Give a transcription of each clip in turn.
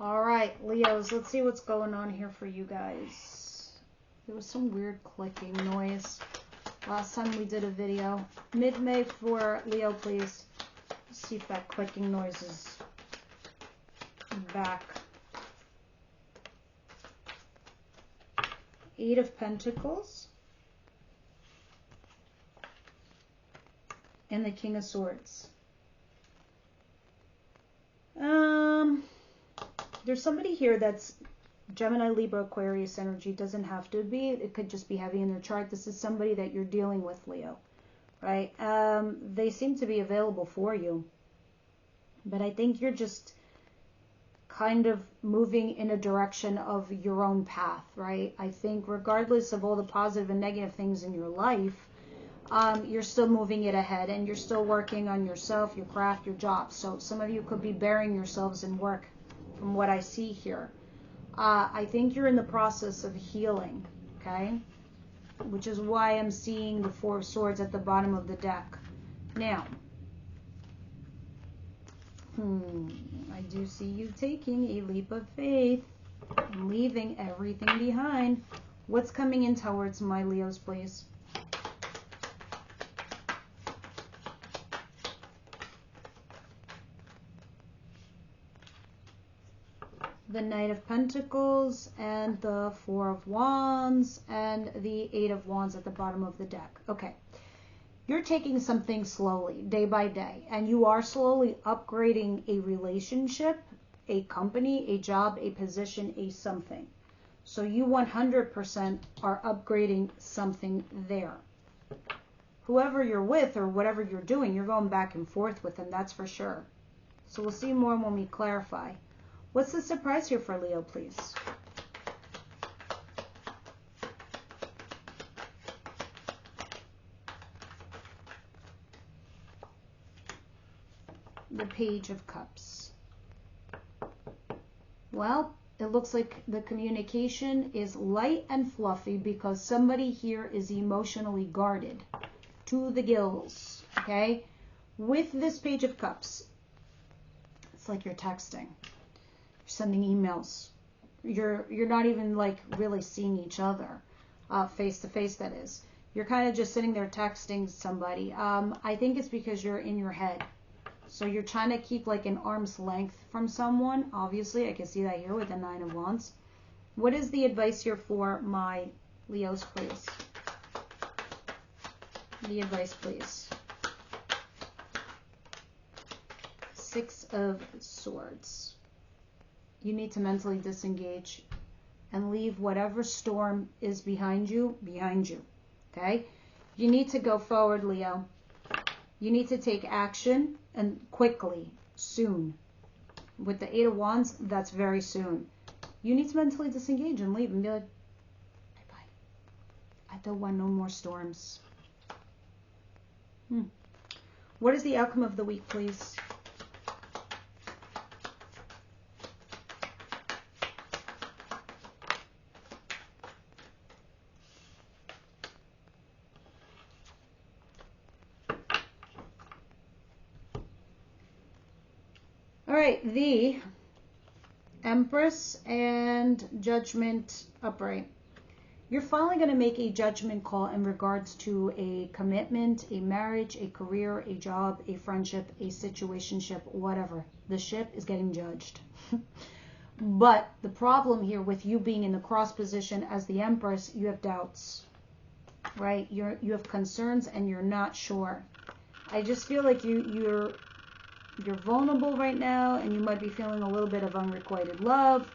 All right, Leos, let's see what's going on here for you guys. There was some weird clicking noise last time we did a video. Mid-May for Leo, please. Let's see if that clicking noise is back. Eight of Pentacles. And the King of Swords. There's somebody here that's Gemini, Libra, Aquarius energy. Doesn't have to be. It could just be heavy in their chart. This is somebody that you're dealing with, Leo. Right? They seem to be available for you. But I think you're just kind of moving in a direction of your own path, right? I think regardless of all the positive and negative things in your life, you're still moving it ahead and you're still working on yourself, your craft, your job. So some of you could be burying yourselves in work from what I see here. I think you're in the process of healing, okay? Which is why I'm seeing the Four of Swords at the bottom of the deck. Now, I do see you taking a leap of faith and leaving everything behind. What's coming in towards my Leos, please? The Knight of Pentacles and the Four of Wands and the Eight of Wands at the bottom of the deck. Okay. You're taking something slowly, day by day, and you are slowly upgrading a relationship, a company, a job, a position, a something. So you 100% are upgrading something there. Whoever you're with or whatever you're doing, you're going back and forth with them, that's for sure. So we'll see more when we clarify. What's the surprise here for Leo, please? The Page of Cups. Well, it looks like the communication is light and fluffy because somebody here is emotionally guarded to the gills, okay? With this Page of Cups, it's like you're texting. You're sending emails. You're not even like really seeing each other face to face, that is. You're kind of just sitting there texting somebody. I think it's because you're in your head. So you're trying to keep like an arm's length from someone. Obviously, I can see that here with the Nine of Wands. What is the advice here for my Leos, please? The advice, please. Six of Swords. You need to mentally disengage and leave whatever storm is behind you, okay? You need to go forward, Leo. You need to take action and quickly, soon. With the Eight of Wands, that's very soon. You need to mentally disengage and leave and be like, bye-bye. I don't want no more storms. What is the outcome of the week, please? All right, the Empress and Judgment upright. You're finally going to make a judgment call in regards to a commitment, a marriage, a career, a job, a friendship, a situationship, whatever. The ship is getting judged. But the problem here with you being in the cross position as the Empress, you have doubts, right? You have concerns and you're not sure. I just feel like you're vulnerable right now, and you might be feeling a little bit of unrequited love.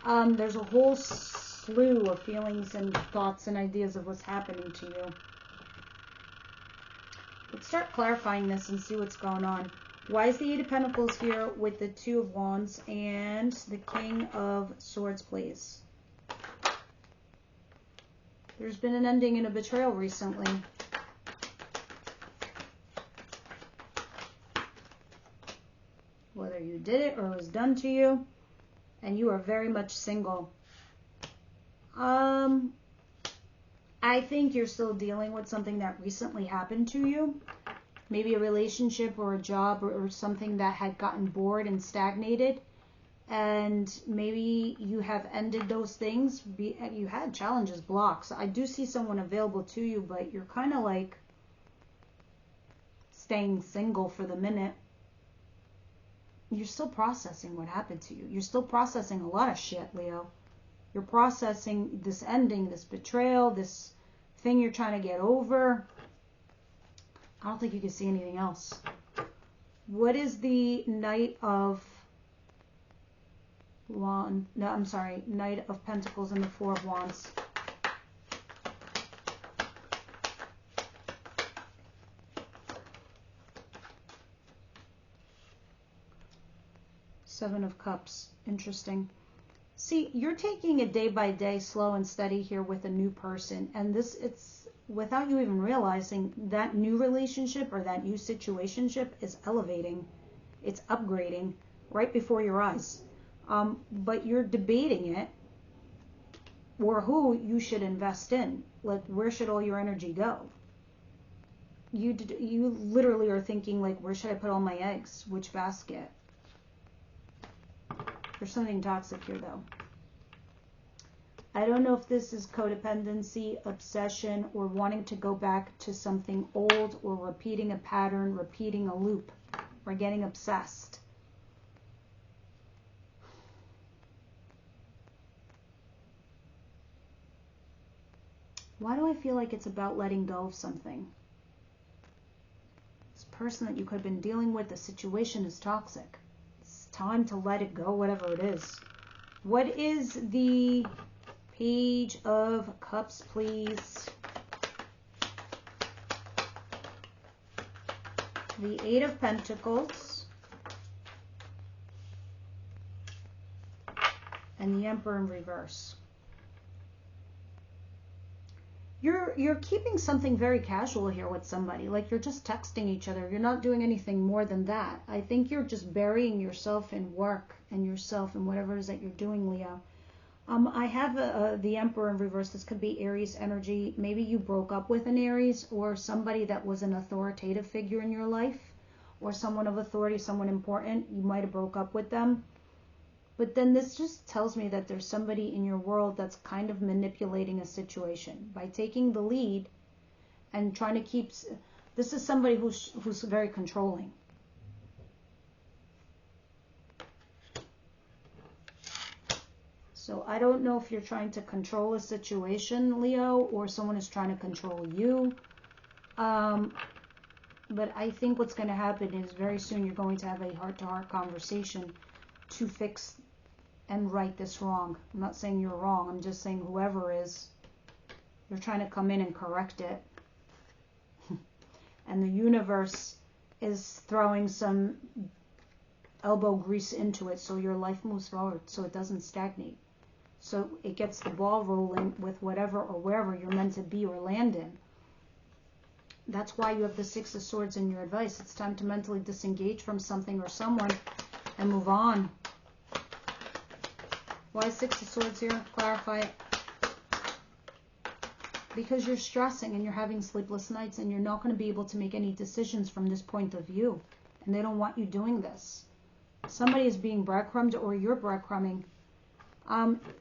There's a whole slew of feelings and thoughts and ideas of what's happening to you. Let's start clarifying this and see what's going on. Why is the Eight of Pentacles here with the Two of Wands and the King of Swords, please? There's been an ending and a betrayal recently. Whether you did it or it was done to you, and you are very much single. I think you're still dealing with something that recently happened to you. Maybe a relationship or a job or something that had gotten bored and stagnated. and maybe you have ended those things. You had challenges, blocks. I do see someone available to you, but you're kind of like staying single for the minute. You're still processing what happened to you. You're still processing a lot of shit, Leo. You're processing this ending, this betrayal, this thing you're trying to get over. I don't think you can see anything else. What is the Knight of Wands? No, I'm sorry. Knight of Pentacles and the Four of Wands. Seven of Cups. Interesting. See, you're taking it day by day, slow and steady here with a new person. And it's without you even realizing that new relationship or that new situationship is elevating. It's upgrading right before your eyes. But you're debating it or who you should invest in. Like, where should all your energy go? You literally are thinking, like, where should I put all my eggs? Which basket? There's something toxic here, though. I don't know if this is codependency, obsession, or wanting to go back to something old, or repeating a pattern, repeating a loop, or getting obsessed. Why do I feel like it's about letting go of something? This person that you could have been dealing with, the situation is toxic. Time to let it go, whatever it is. What is the Page of Cups, please? The Eight of Pentacles and the Emperor in reverse. You're keeping something very casual here with somebody, like you're just texting each other. You're not doing anything more than that. I think you're just burying yourself in work and yourself and whatever it is that you're doing, Leo. I have the Emperor in reverse. This could be Aries energy. Maybe you broke up with an Aries or somebody that was an authoritative figure in your life, or someone of authority, someone important. You might have broke up with them. But then this just tells me that there's somebody in your world that's kind of manipulating a situation by taking the lead and trying to keep... This is somebody who's very controlling. So I don't know if you're trying to control a situation, Leo, or someone is trying to control you. But I think what's going to happen is very soon you're going to have a heart-to-heart conversation to fix and right this wrong. I'm not saying you're wrong. I'm just saying whoever is, you're trying to come in and correct it. And the universe is throwing some elbow grease into it so your life moves forward, so it doesn't stagnate. So it gets the ball rolling with whatever or wherever you're meant to be or land in. That's why you have the Six of Swords in your advice. It's time to mentally disengage from something or someone and move on. Why Six of Swords here? Clarify it. Because you're stressing and you're having sleepless nights and you're not going to be able to make any decisions from this point of view. And they don't want you doing this. Somebody is being breadcrumbed or you're breadcrumbing.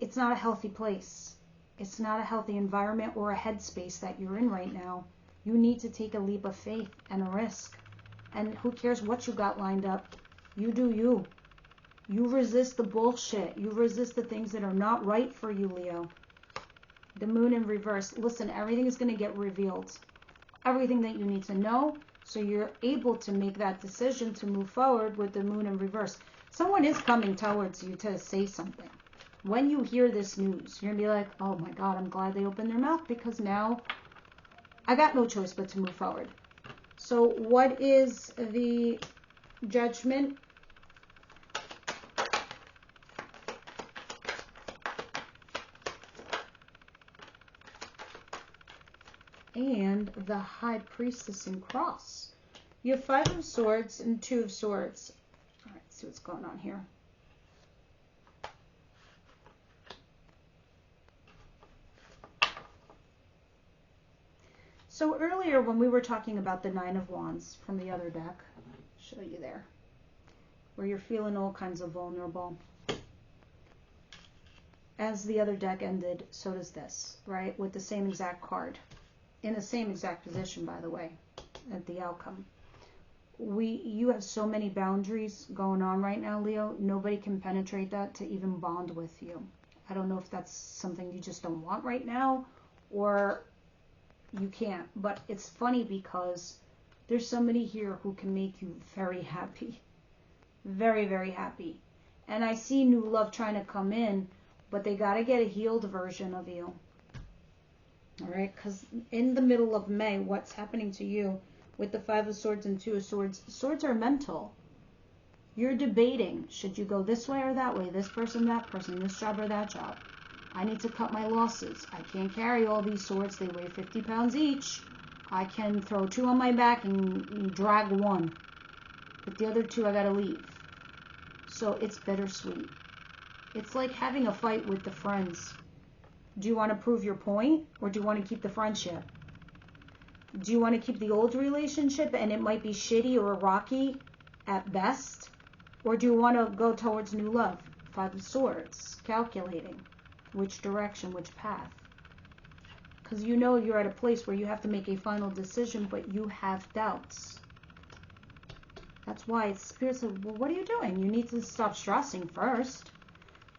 It's not a healthy place. It's not a healthy environment or a headspace that you're in right now. You need to take a leap of faith and a risk. And who cares what you got lined up? You do you. You resist the bullshit. You resist the things that are not right for you, Leo. The Moon in reverse. Listen, everything is going to get revealed. Everything that you need to know, so you're able to make that decision to move forward with the Moon in reverse. Someone is coming towards you to say something. When you hear this news, you're going to be like, oh my God, I'm glad they opened their mouth because now I got no choice but to move forward. So what is the Judgment? And the High Priestess in cross. You have Five of Swords and Two of Swords. All right, let's see what's going on here. So earlier when we were talking about the Nine of Wands from the other deck, I'll show you there, where you're feeling all kinds of vulnerable. as the other deck ended, so does this, right? With the same exact card. In the same exact position, by the way, at the outcome. You have so many boundaries going on right now, Leo. Nobody can penetrate that to even bond with you. I don't know if that's something you just don't want right now, or you can't. But it's funny because there's somebody here who can make you very happy. Very, very happy. And I see new love trying to come in, but they got to get a healed version of you. All right? Because in the middle of May, what's happening to you with the Five of Swords and Two of Swords? Swords are mental. You're debating, should you go this way or that way, this person, this job or that job. I need to cut my losses. I can't carry all these swords. They weigh 50 pounds each. I can throw 2 on my back and drag 1. But the other 2 I gotta leave. So it's bittersweet. It's like having a fight with the friends. Do you want to prove your point, or do you want to keep the friendship? Do you want to keep the old relationship and it might be shitty or rocky at best? Or do you want to go towards new love? Five of Swords, calculating which direction, which path. Because you know you're at a place where you have to make a final decision, but you have doubts. That's why it's Spirit said, well, what are you doing? You need to stop stressing first.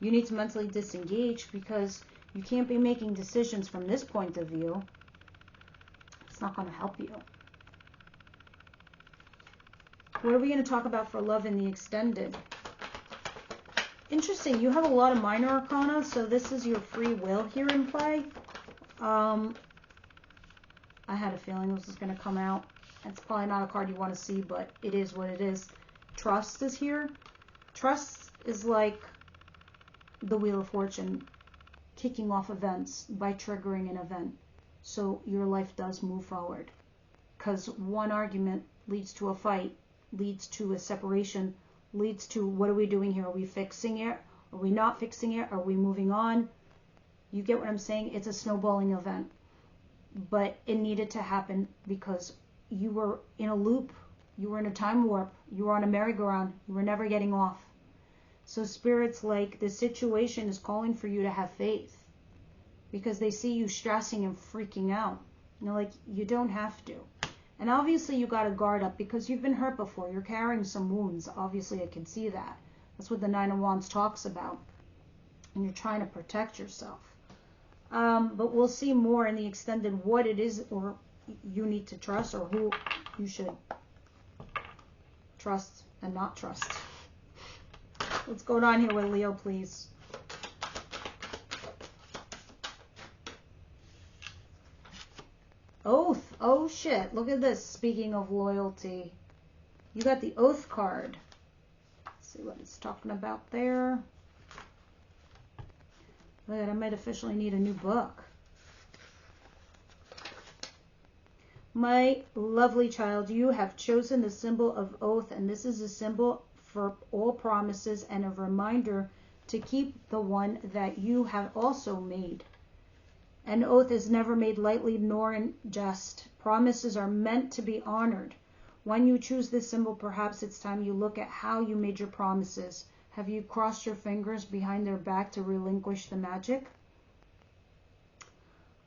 You need to mentally disengage, because you can't be making decisions from this point of view. It's not going to help you. What are we going to talk about for love in the extended? Interesting. You have a lot of minor arcana, so this is your free will here in play. I had a feeling this was going to come out. It's probably not a card you want to see, but it is what it is. Trust is here. Trust is like the Wheel of Fortune, kicking off events by triggering an event. So your life does move forward. Because one argument leads to a fight, leads to a separation, leads to, what are we doing here? Are we fixing it? Are we not fixing it? Are we moving on? You get what I'm saying? It's a snowballing event. But it needed to happen because you were in a loop. You were in a time warp. You were on a merry-go-round. You were never getting off. So Spirit's like, the situation is calling for you to have faith. Because they see you stressing and freaking out. You know, like, you don't have to. And obviously you got to guard up because you've been hurt before. You're carrying some wounds. Obviously I can see that. That's what the Nine of Wands talks about. And you're trying to protect yourself. But we'll see more in the extended what it is or you need to trust, or who you should trust and not trust. What's going on here with Leo, please? Oath. Oh shit. Look at this. Speaking of loyalty. You got the Oath card. Let's see what it's talking about there. Look, I might officially need a new book. My lovely child, you have chosen the symbol of oath, and this is a symbol for all promises and a reminder to keep the one that you have also made. An oath is never made lightly nor in jest. Promises are meant to be honored. When you choose this symbol, perhaps it's time you look at how you made your promises. Have you crossed your fingers behind their back to relinquish the magic?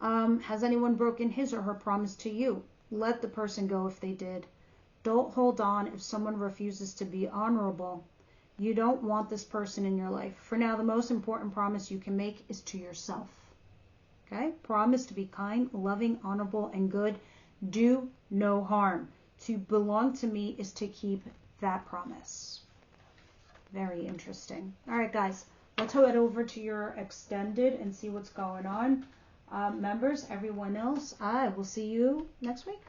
Has anyone broken his or her promise to you? Let the person go if they did. Don't hold on if someone refuses to be honorable. You don't want this person in your life. For now, the most important promise you can make is to yourself. Okay? Promise to be kind, loving, honorable, and good. Do no harm. To belong to me is to keep that promise. Very interesting. All right, guys. Let's head over to your extended and see what's going on. Members, everyone else, I will see you next week.